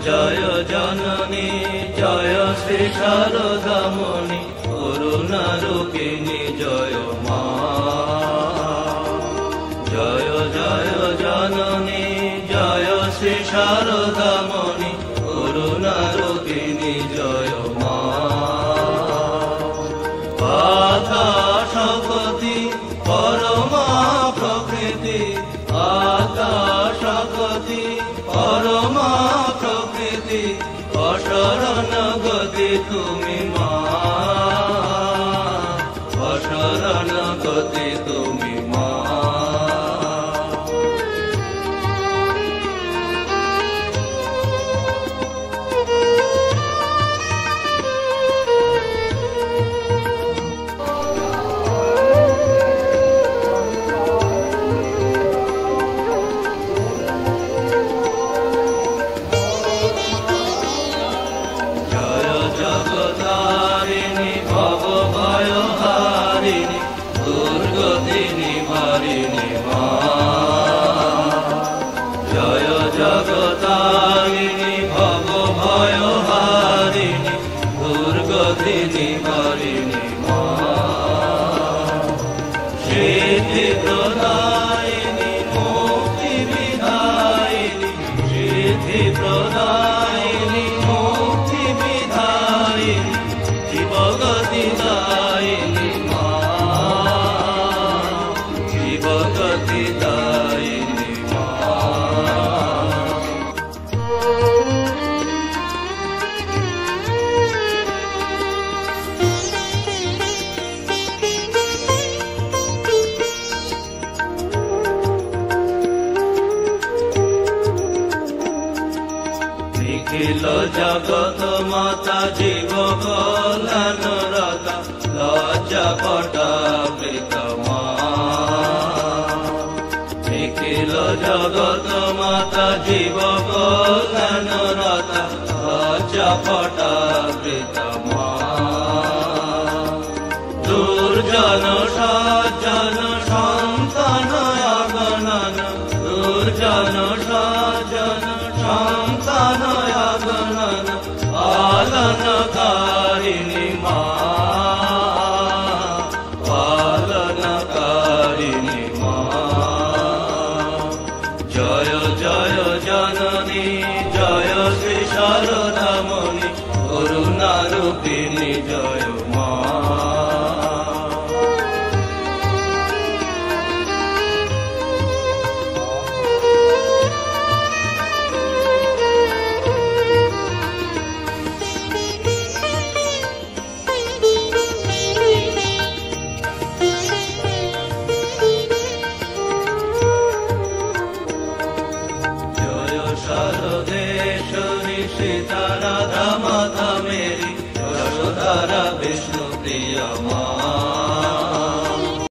জয় জননী জয় শ্রী শারদামণি করুণা রূপিণী জয় মা। জয় জয় জননী জয় শ্রী শারদামণি করুণা রূপিণী জয় মা। আকাশপতি পরমা প্রকৃতি আকাশপতি পরমা প্রকৃতি অশরণ গতি তুমি মা। অশরণ গতি তুমি মা। জগতারিণী ভব ভয়হারিণী দুর্গতিনি হারিণী মা। জয় জগতারিণী ভব ভয়হারিণী দুর্গতিনি হারিণী মা। সিদ্ধি প্রদায়িনী মুক্তি বিধায়িনী সিদ্ধি প্রদায়িনী মুক্তি বিধায়িনী জীবগতি দায়িনী মা। জীবগতি দায়িনী মা। নিখিল জগত মাতা জীব কল্যাণরতা লজ্জা পটাবৃত মা। নিখিল জগত মাতা জীব কল্যাণরতা লজ্জা পটাবৃত মা। দুর্জন সজ্জন সন্তান অগণন দুর্জন সজ্জন সন্তান অগণন পালনকারিণী মা। পালনকারিণী মা। জয় জয় জননী জয় শ্রী শারদামণি করুণা রূপিণী জয় মা। শারদেশ্বরী সীতা রাধা মাতা মেরি যশোধারা বিষ্ণু প্রিয়া মা।